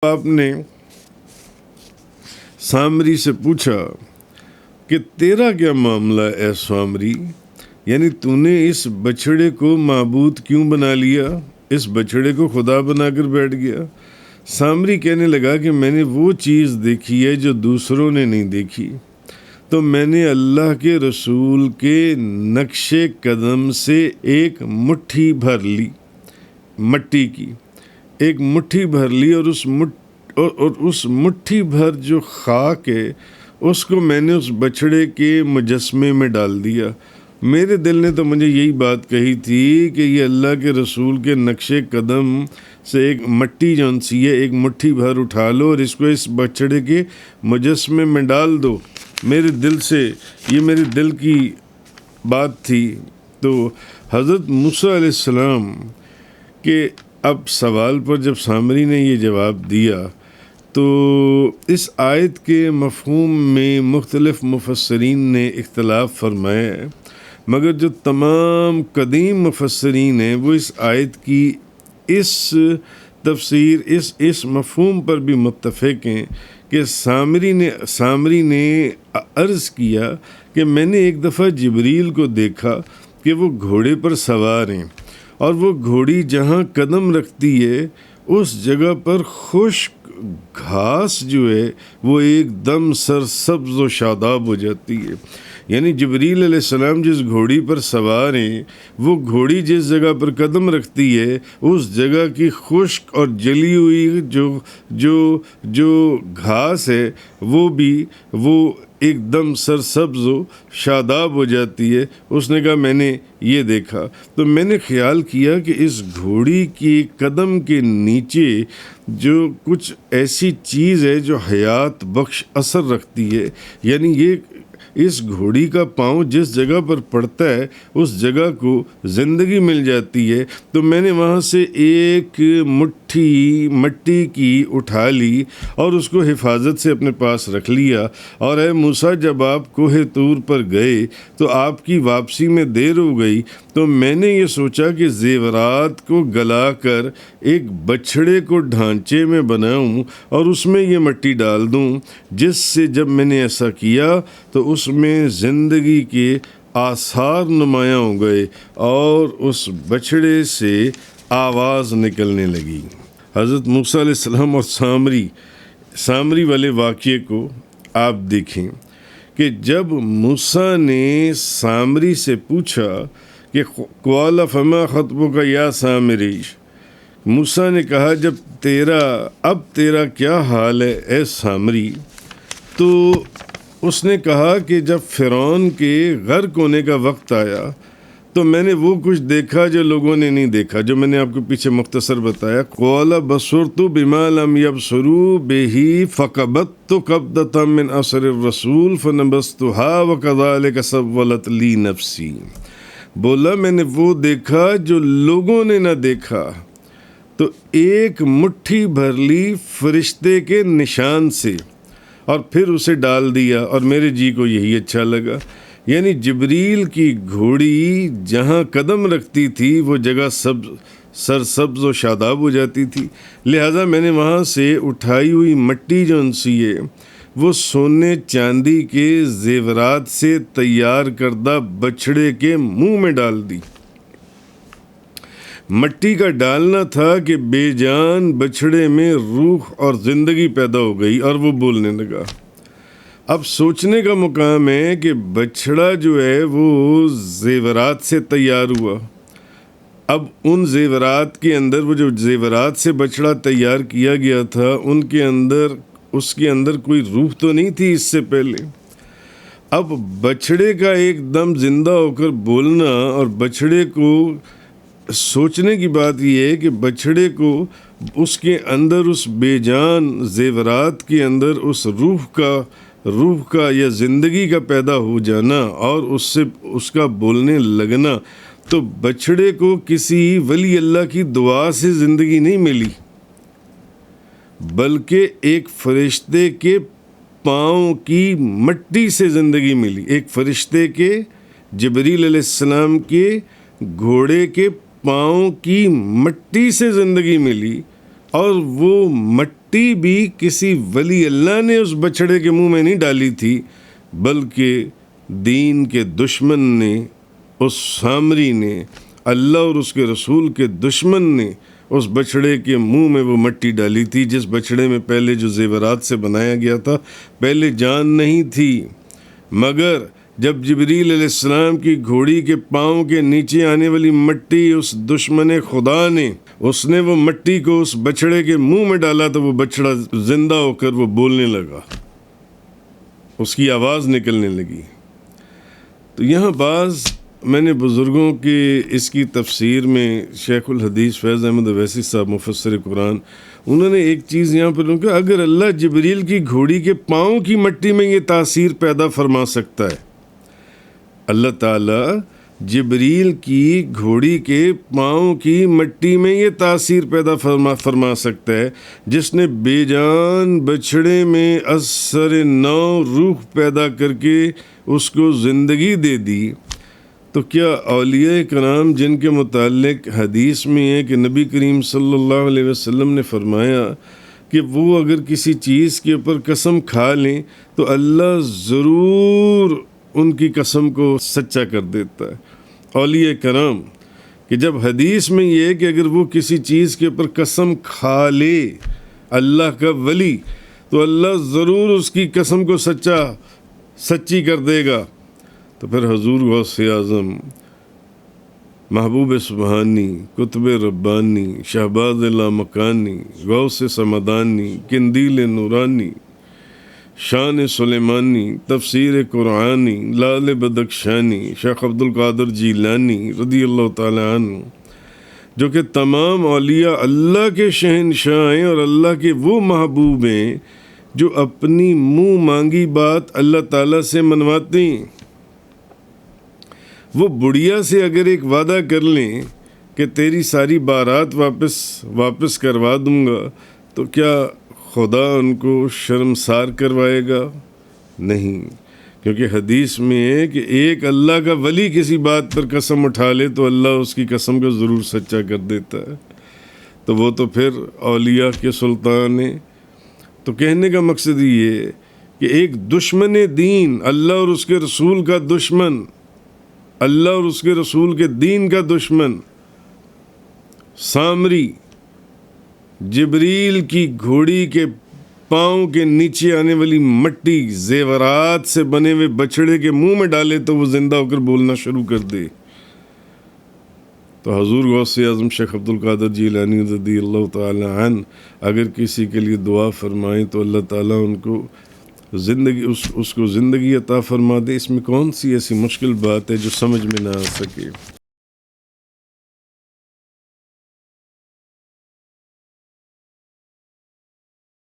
آپ نے سامری سے پوچھا کہ تیرا کیا معاملہ ہے سامری، یعنی تو نے اس بچڑے کو معبود کیوں بنا لیا، اس بچڑے کو خدا بنا کر بیٹھ گیا۔ سامری کہنے لگا کہ میں نے وہ چیز دیکھی ہے جو دوسروں نے نہیں دیکھی، تو میں نے اللہ کے رسول کے نقش قدم سے ایک مٹھی بھر لی، مٹی کی ایک مٹھی بھر لی، اور اس مٹھی بھر جو خاک ہے اس کو میں نے اس بچڑے کے مجسمے میں ڈال دیا۔ میرے دل نے تو مجھے یہی بات کہی تھی کہ یہ اللہ کے رسول کے نقش قدم سے ایک مٹی جون سی ہے، ایک مٹھی بھر اٹھا لو اور اس کو اس بچڑے کے مجسمے میں ڈال دو۔ میرے دل سے یہ میرے دل کی بات تھی۔ تو حضرت موسیٰ علیہ السلام کے اب سوال پر جب سامری نے یہ جواب دیا تو اس آیت کے مفہوم میں مختلف مفسرین نے اختلاف فرمایا ہے، مگر جو تمام قدیم مفسرین ہیں وہ اس آیت کی اس تفسیر اس مفہوم پر بھی متفق ہیں کہ سامری نے عرض کیا کہ میں نے ایک دفعہ جبریل کو دیکھا کہ وہ گھوڑے پر سوار ہیں، اور وہ گھوڑی جہاں قدم رکھتی ہے اس جگہ پر خشک گھاس جو ہے وہ ایک دم سرسبز و شاداب ہو جاتی ہے۔ یعنی جبریل علیہ السلام جس گھوڑی پر سوار ہیں، وہ گھوڑی جس جگہ پر قدم رکھتی ہے اس جگہ کی خشک اور جلی ہوئی جو گھاس ہے وہ ایک دم سرسبز و شاداب ہو جاتی ہے۔ اس نے کہا میں نے یہ دیکھا، تو میں نے خیال کیا کہ اس گھوڑی کی قدم کے نیچے جو کچھ ایسی چیز ہے جو حیات بخش اثر رکھتی ہے، یعنی یہ اس گھوڑی کا پاؤں جس جگہ پر پڑتا ہے اس جگہ کو زندگی مل جاتی ہے۔ تو میں نے وہاں سے ایک مٹھی مٹی کی اٹھا لی اور اس کو حفاظت سے اپنے پاس رکھ لیا، اور اے موسیٰ جب آپ کوہ طور پر گئے تو آپ کی واپسی میں دیر ہو گئی، تو میں نے یہ سوچا کہ زیورات کو گلا کر ایک بچڑے کو ڈھانچے میں بناؤں اور اس میں یہ مٹی ڈال دوں، جس سے جب میں نے ایسا کیا تو اس میں زندگی کے آثار نمایاں ہو گئے اور اس بچڑے سے آواز نکلنے لگی۔ حضرت موسیٰ علیہ السلام اور سامری والے واقعے کو آپ دیکھیں کہ جب موسیٰ نے سامری سے پوچھا کہ قال فما خطبک یا سامری، موسیٰ نے کہا جب تیرا کیا حال ہے اے سامری، تو اس نے کہا کہ جب فرعون کے غرق ہونے کا وقت آیا تو میں نے وہ کچھ دیکھا جو لوگوں نے نہیں دیکھا، جو میں نے آپ کو پیچھے مختصر بتایا۔ قال بصرت بما لم يبصروا به فقبضت قبضة من اثر الرسول فنبذتها وكذلك سولت لي نفسی، بولا میں نے وہ دیکھا جو لوگوں نے نہ دیکھا، تو ایک مٹھی بھر لی فرشتے کے نشان سے اور پھر اسے ڈال دیا، اور میرے جی کو یہی اچھا لگا۔ یعنی جبریل کی گھوڑی جہاں قدم رکھتی تھی وہ جگہ سرسبز و شاداب ہو جاتی تھی، لہٰذا میں نے وہاں سے اٹھائی ہوئی مٹی جو انسی ہے وہ سونے چاندی کے زیورات سے تیار کردہ بچڑے کے منہ میں ڈال دی۔ مٹی کا ڈالنا تھا کہ بے جان بچڑے میں روح اور زندگی پیدا ہو گئی اور وہ بولنے لگا۔ اب سوچنے کا مقام ہے کہ بچڑا جو ہے وہ زیورات سے تیار ہوا، اب ان زیورات کے اندر وہ جو زیورات سے بچڑا تیار کیا گیا تھا اس کے اندر کوئی روح تو نہیں تھی اس سے پہلے۔ اب بچڑے کا ایک دم زندہ ہو کر بولنا، اور بچڑے کو سوچنے کی بات یہ ہے کہ بچڑے کو اس کے اندر اس بے جان زیورات کے اندر اس روح کا یا زندگی کا پیدا ہو جانا اور اس کا بولنے لگنا، تو بچڑے کو کسی ولی اللہ کی دعا سے زندگی نہیں ملی، بلکہ ایک فرشتے کے پاؤں کی مٹی سے زندگی ملی، ایک فرشتے کے جبریل علیہ السلام کے گھوڑے کے پاؤں کی مٹی سے زندگی ملی، اور وہ مٹی بھی کسی ولی اللہ نے اس بچڑے کے منہ میں نہیں ڈالی تھی، بلکہ دین کے دشمن نے، اس سامری نے، اللہ اور اس کے رسول کے دشمن نے اس بچڑے کے منہ میں وہ مٹی ڈالی تھی، جس بچڑے میں پہلے جو زیورات سے بنایا گیا تھا پہلے جان نہیں تھی، مگر جب جبریل علیہ السلام کی گھوڑی کے پاؤں کے نیچے آنے والی مٹی اس دشمن خدا نے، اس نے وہ مٹی کو اس بچڑے کے منہ میں ڈالا تو وہ بچڑا زندہ ہو کر وہ بولنے لگا، اس کی آواز نکلنے لگی۔ تو یہاں بعض میں نے بزرگوں کے اس کی تفسیر میں شیخ الحدیث فیض احمد اویسی صاحب مفسر قرآن، انہوں نے ایک چیز یہاں پر کہ اگر اللہ جبریل کی گھوڑی کے پاؤں کی مٹی میں یہ تاثیر پیدا فرما سکتا ہے، اللہ تعالیٰ جبریل کی گھوڑی کے پاؤں کی مٹی میں یہ تاثیر پیدا فرما سکتا ہے، جس نے بے جان بچڑے میں اثر نو روح پیدا کر کے اس کو زندگی دے دی، تو کیا اولیاء کرام جن کے متعلق حدیث میں ہے کہ نبی کریم صلی اللہ علیہ وسلم نے فرمایا کہ وہ اگر کسی چیز کے اوپر قسم کھا لیں تو اللہ ضرور ان کی قسم کو سچا کر دیتا ہے، اولیاء کرام کہ جب حدیث میں یہ ہے کہ اگر وہ کسی چیز کے اوپر قسم کھا لے اللہ کا ولی تو اللہ ضرور اس کی قسم کو سچی کر دے گا، تو پھر حضور غوث اعظم، محبوب سبحانی، قطب ربانی، شہباز لامکانی، غوث سمدانی، قندیل نورانی، شان سلیمانی، تفسیر قرآنی، لال بدخشانی، شیخ عبد القادر جیلانی رضی اللہ تعالی عنہ، جو کہ تمام اولیاء اللہ کے شہنشاہ ہیں اور اللہ کے وہ محبوب ہیں جو اپنی منہ مانگی بات اللہ تعالیٰ سے منواتے ہیں۔ وہ بڑھیا سے اگر ایک وعدہ کر لیں کہ تیری ساری بارات واپس کروا دوں گا، تو کیا خدا ان کو شرمسار کروائے گا؟ نہیں، کیونکہ حدیث میں ہے کہ ایک اللہ کا ولی کسی بات پر قسم اٹھا لے تو اللہ اس کی قسم کو ضرور سچا کر دیتا ہے، تو وہ تو پھر اولیاء کے سلطان ہیں۔ تو کہنے کا مقصد یہ ہے کہ ایک دشمن دین، اللہ اور اس کے رسول کا دشمن، اللہ اور اس کے رسول کے دین کا دشمن سامری جبریل کی گھوڑی کے پاؤں کے نیچے آنے والی مٹی زیورات سے بنے ہوئے بچڑے کے منہ میں ڈالے تو وہ زندہ ہو کر بولنا شروع کر دے۔ تو حضور غوث اعظم شیخ عبد القادر جیلانی رضی اللہ تعالی عنہ اگر کسی کے لیے دعا فرمائیں تو اللہ تعالیٰ ان کو اس کو زندگی عطا فرما دے۔ اس میں کون سی ایسی مشکل بات ہے جو سمجھ میں نہ آ سکے؟